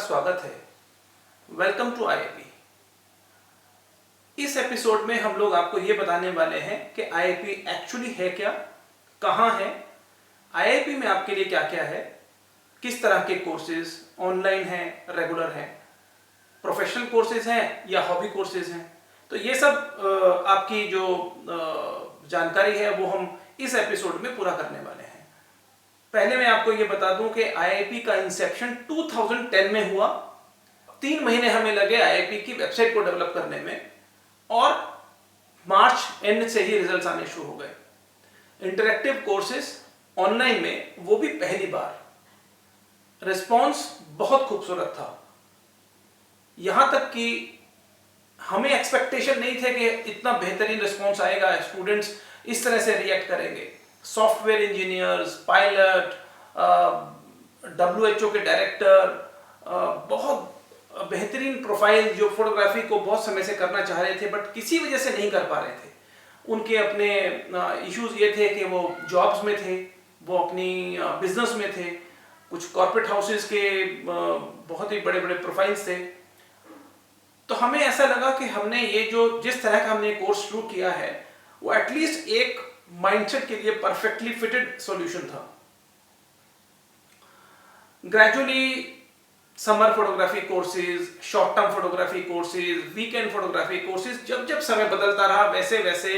स्वागत है। Welcome to IIP. इस एपिसोड में हम लोग आपको ये बताने वाले हैं कि आईआईपी एक्चुअली है क्या, कहाँ है, आईआईपी में आपके लिए क्या क्या है, किस तरह के कोर्सेज ऑनलाइन हैं, रेगुलर हैं, प्रोफेशनल कोर्सेज हैं या हॉबी कोर्सेज हैं। तो ये सब आपकी जो जानकारी है वो हम इस एपिसोड में पूरा करने वाले हैं। पहले मैं आपको ये बता दूं कि आईआईपी का इंसेप्शन 2010 में हुआ। 3 महीने हमें लगे आईआईपी की वेबसाइट को डेवलप करने में और मार्च एंड से ही रिजल्ट्स आने शुरू हो गए। इंटरेक्टिव कोर्सेज ऑनलाइन में, वो भी पहली बार। रिस्पॉन्स बहुत खूबसूरत था, यहां तक कि हमें एक्सपेक्टेशन नहीं थे कि इतना बेहतरीन रिस्पॉन्स आएगा, स्टूडेंट्स इस तरह से रिएक्ट करेंगे। सॉफ्टवेयर इंजीनियर्स, पायलट, WHO के डायरेक्टर, बहुत बेहतरीन प्रोफाइल जो फोटोग्राफी को बहुत समय से करना चाह रहे थे बट किसी वजह से नहीं कर पा रहे थे। उनके अपने इश्यूज ये थे कि वो जॉब्स में थे, वो अपनी बिजनेस में थे, कुछ कॉर्पोरेट हाउसेस के बहुत ही बड़े बड़े प्रोफाइल्स थे। तो हमें ऐसा लगा कि हमने ये जो जिस तरह का हमने कोर्स शुरू किया है वो एटलीस्ट एक माइंडसेट के लिए परफेक्टली फिटेड सॉल्यूशन था। Gradually summer photography courses, short term photography courses, weekend photography courses, जब जब समय बदलता रहा वैसे वैसे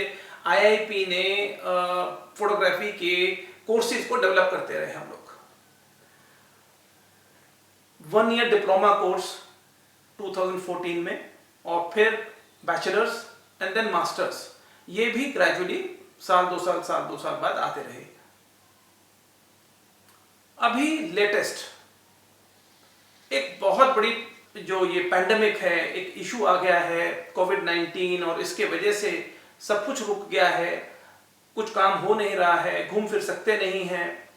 आईआईपी ने फोटोग्राफी के कोर्सेज को डेवलप करते रहे हम लोग। 1 ईयर डिप्लोमा कोर्स 2014 में और फिर बैचलर्स एंड देन मास्टर्स, ये भी ग्रेजुअली साल दो साल बाद आते रहे। अभी लेटेस्ट एक बहुत बड़ी जो ये पैंडेमिक है, एक इशू आ गया है कोविड-19 और इसके वजह से सब कुछ रुक गया है, कुछ काम हो नहीं रहा है, घूम फिर सकते नहीं हैं।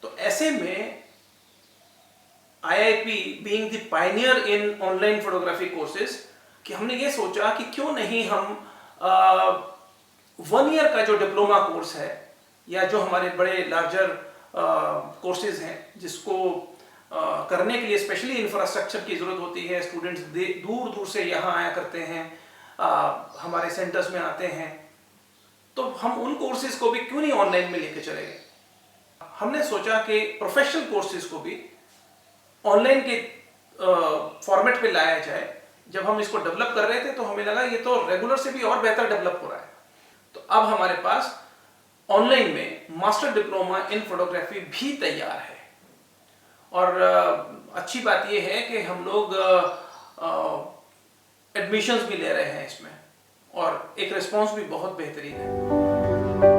तो ऐसे में IIP being the Pioneer in online photography courses कि हमने ये सोचा कि क्यों नहीं हम 1 ईयर का जो डिप्लोमा कोर्स है या जो हमारे बड़े लार्जर कोर्सेज हैं जिसको करने के लिए स्पेशली इंफ्रास्ट्रक्चर की ज़रूरत होती है, स्टूडेंट्स दूर दूर से यहाँ आया करते हैं, हमारे सेंटर्स में आते हैं, तो हम उन कोर्सेज को भी क्यों नहीं ऑनलाइन में लेके चले गए। हमने सोचा कि प्रोफेशनल कोर्सेज को भी ऑनलाइन के फॉर्मेट पे लाया जाए। जब हम इसको डेवलप कर रहे थे तो हमें लगा ये तो रेगुलर से भी और बेहतर डेवलप हो रहा है। तो अब हमारे पास ऑनलाइन में मास्टर डिप्लोमा इन फोटोग्राफी भी तैयार है और अच्छी बात यह है कि हम लोग एडमिशन्स भी ले रहे हैं इसमें और एक रिस्पांस भी बहुत बेहतरीन है।